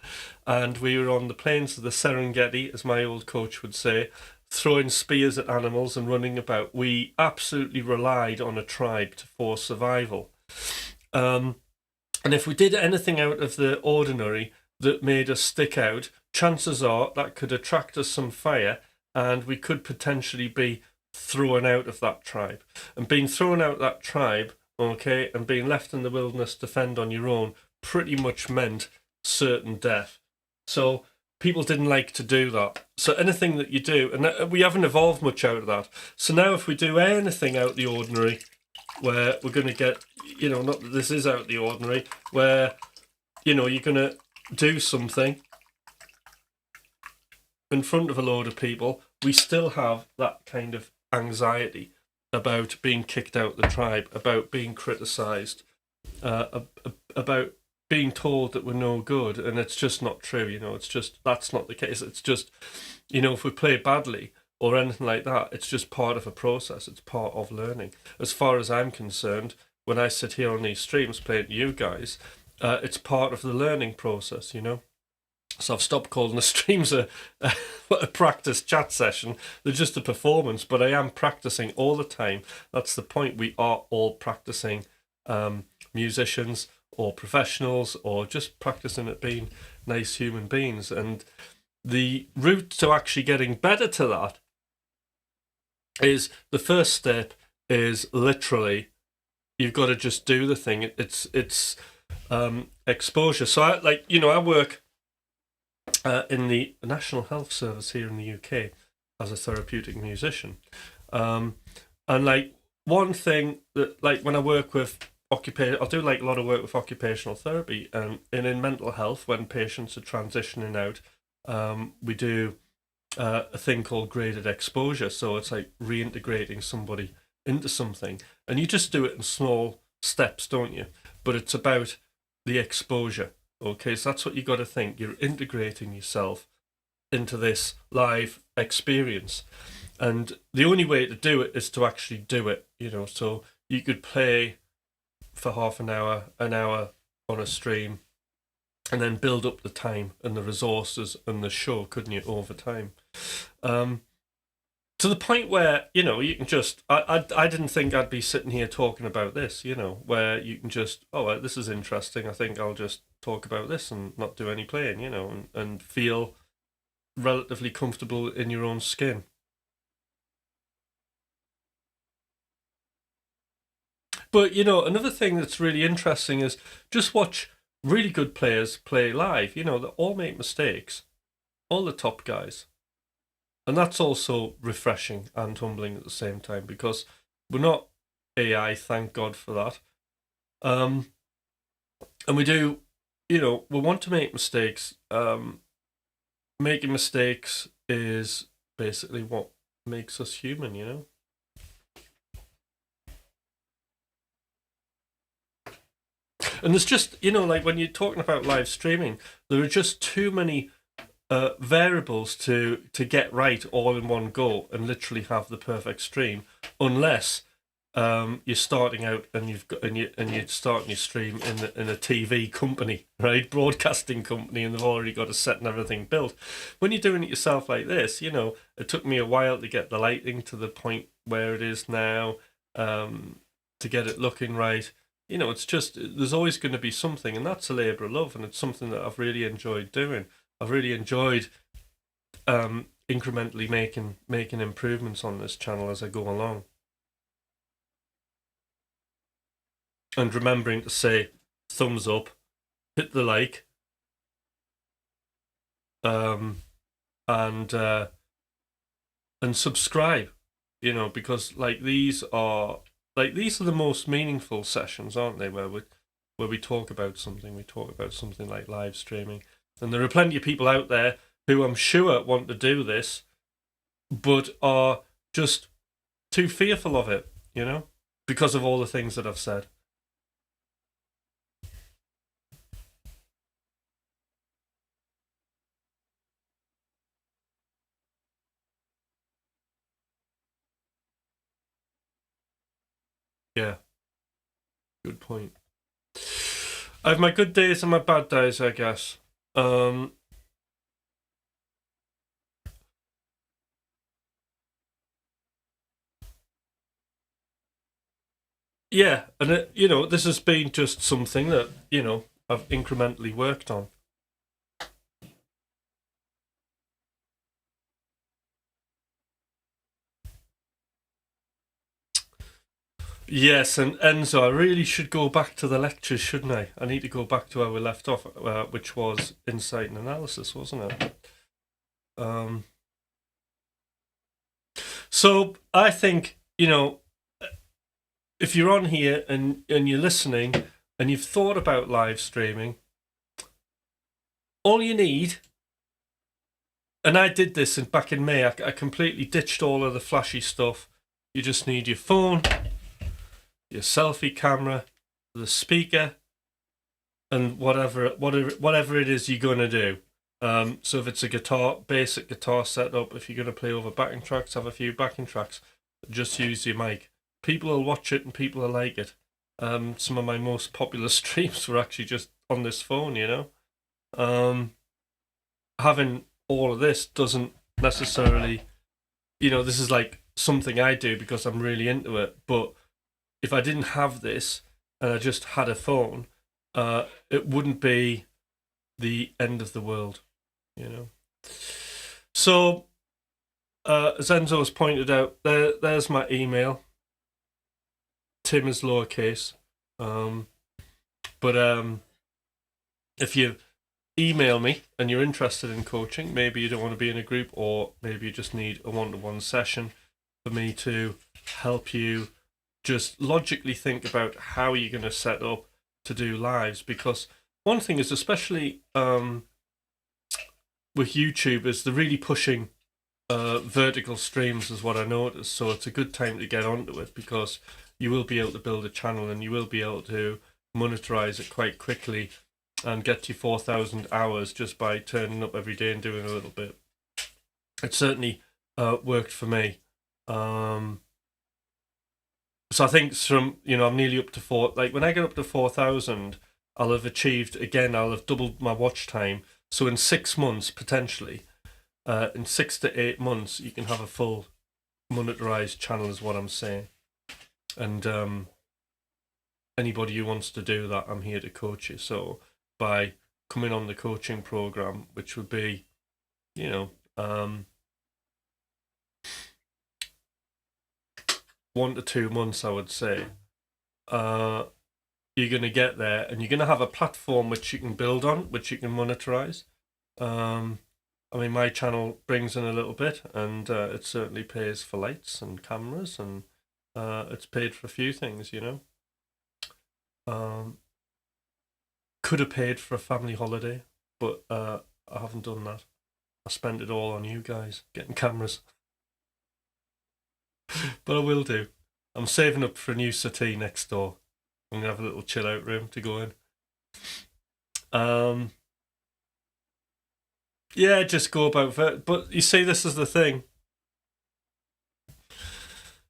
and we were on the plains of the Serengeti, as my old coach would say, throwing spears at animals and running about. We absolutely relied on a tribe for survival. And if we did anything out of the ordinary that made us stick out, chances are that could attract us some fire, and we could potentially be thrown out of that tribe. And being thrown out of that tribe, okay, and being left in the wilderness to fend on your own pretty much meant certain death. So people didn't like to do that. So anything that you do, and we haven't evolved much out of that. So now if we do anything out of the ordinary, where we're going to get, not that this is out of the ordinary, where, you're going to do something in front of a load of people, we still have that kind of anxiety about being kicked out of the tribe, about being criticised, about being told that we're no good, and it's just not true. It's just, that's not the case. It's just, if we play badly or anything like that, it's just part of a process. It's part of learning. As far as I'm concerned, when I sit here on these streams playing to you guys, it's part of the learning process. So I've stopped calling the streams a practice chat session. They're just a performance, but I am practicing all the time. That's the point. We are all practicing, musicians or professionals, or just practicing at being nice human beings. And the route to actually getting better to that is, the first step is literally, you've got to just do the thing. It's exposure. So I work in the National Health Service here in the UK as a therapeutic musician. And one thing that, when I work with I'll do a lot of work with occupational therapy, and in mental health, when patients are transitioning out, we do a thing called graded exposure. So it's like reintegrating somebody into something, and you just do it in small steps, don't you? But it's about the exposure. Okay, so that's what you got to think. You're integrating yourself into this live experience, and the only way to do it is to actually do it. So you could play for half an hour on a stream, and then build up the time and the resources and the show, couldn't you, over time? To the point where, you can just, I didn't think I'd be sitting here talking about this, where you can just, well, this is interesting, I think I'll just talk about this and not do any playing, and feel relatively comfortable in your own skin. But, another thing that's really interesting is just watch really good players play live. They all make mistakes, all the top guys. And that's also refreshing and humbling at the same time, because we're not AI, thank God for that. And we do, we want to make mistakes. Making mistakes is basically what makes us human, And there's just, when you're talking about live streaming, there are just too many variables to get right all in one go and literally have the perfect stream, unless you're starting out and you're starting your stream in a TV company, right, broadcasting company, and they've already got a set and everything built. When you're doing it yourself like this, it took me a while to get the lighting to the point where it is now, to get it looking right. It's just, there's always going to be something, and that's a labour of love, and it's something that I've really enjoyed doing. I've really enjoyed incrementally making improvements on this channel as I go along, and remembering to say thumbs up, hit the like, and subscribe. Because these are the most meaningful sessions, aren't they? Where we talk about something. We talk about something like live streaming. And there are plenty of people out there who I'm sure want to do this, but are just too fearful of it, because of all the things that I've said. Yeah. Good point. I have my good days and my bad days, I guess. Yeah, and this has been just something that I've incrementally worked on. Yes, and Enzo, I really should go back to the lectures, shouldn't I? I need to go back to where we left off, which was insight and analysis, wasn't it? So I think if you're on here and you're listening and you've thought about live streaming, all you need, and I did this back in May, I completely ditched all of the flashy stuff. You just need your phone, your selfie camera, the speaker, and whatever it is you're going to do. So if it's a basic guitar setup, if you're going to play over backing tracks, have a few backing tracks, just use your mic. People will watch it and people will like it. Some of my most popular streams were actually just on this phone, Having all of this doesn't necessarily, this is like something I do because I'm really into it. But if I didn't have this and I just had a phone, it wouldn't be the end of the world, So, as Enzo has pointed out, there's my email. Tim is lowercase. But if you email me and you're interested in coaching, maybe you don't want to be in a group, or maybe you just need a one-to-one session for me to help you just logically think about how you're going to set up to do lives. Because one thing is, especially with YouTube, is they're really pushing vertical streams is what I noticed. So it's a good time to get onto it, because you will be able to build a channel and you will be able to monetize it quite quickly and get to 4,000 hours just by turning up every day and doing a little bit. It certainly worked for me. So I think I'm nearly up to when I get up to 4,000, I'll have doubled my watch time. So in 6 months, potentially, in 6 to 8 months, you can have a full monetized channel, is what I'm saying. And anybody who wants to do that, I'm here to coach you. So by coming on the coaching program, which would be, 1 to 2 months, I would say, you're going to get there, and you're going to have a platform which you can build on, which you can monetize. My channel brings in a little bit, and it certainly pays for lights and cameras, and it's paid for a few things, Could have paid for a family holiday, but I haven't done that. I spent it all on you guys, getting cameras. But I will do. I'm saving up for a new settee next door. I'm going to have a little chill out room to go in. Yeah, just go about it. But you see, this is the thing.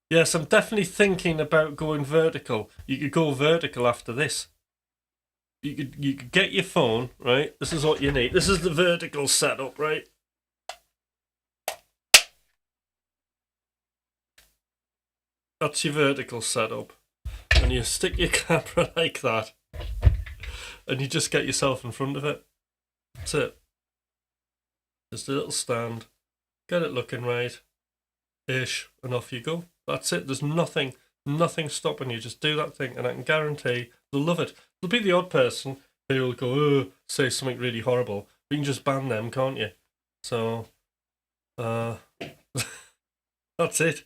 Yes, I'm definitely thinking about going vertical. You could go vertical after this. You could get your phone, right? This is what you need. This is the vertical setup, right? That's your vertical setup. And you stick your camera like that. And you just get yourself in front of it. That's it. Just a little stand. Get it looking right. Ish. And off you go. That's it. There's nothing stopping you. Just do that thing, and I can guarantee they'll love it. There'll be the odd person who will go, say something really horrible. You can just ban them, can't you? So, that's it.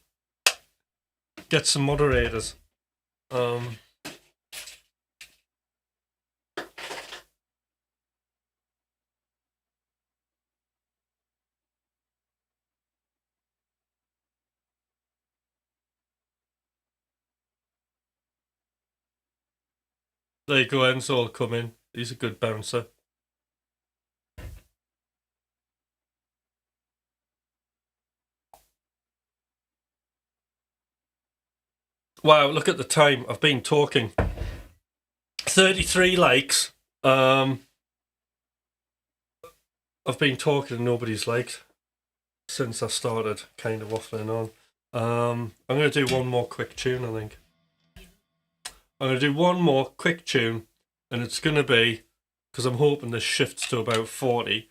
Get some moderators. There you go, Enzo will come in. He's a good bouncer. Wow, look at the time. I've been talking. 33 likes. I've been talking and nobody's liked since I started kind of waffling on. I'm going to do one more quick tune, I think. I'm going to do one more quick tune, and it's going to be, because I'm hoping this shifts to about 40,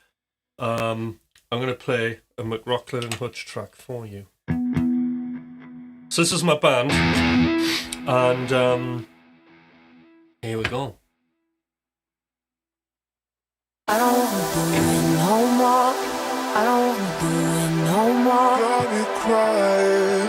I'm going to play a McRocklin Hutch track for you. So this is my band, and here we go. I don't wanna do it no more. I don't wanna do it no more. Got me crying.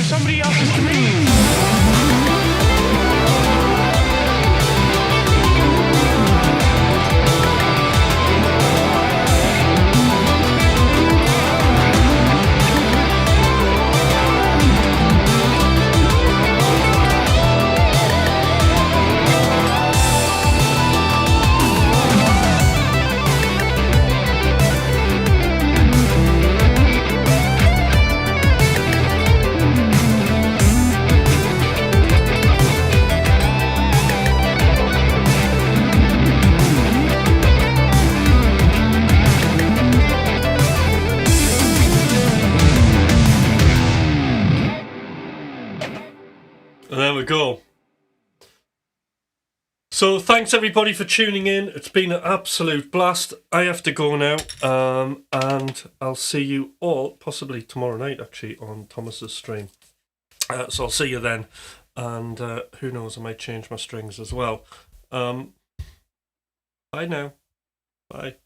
Somebody else's dream. And there we go. So thanks everybody for tuning in. It's been an absolute blast. I have to go now, and I'll see you all possibly tomorrow night actually on Thomas's stream. So I'll see you then, and who knows, I might change my strings as well. Bye now. Bye.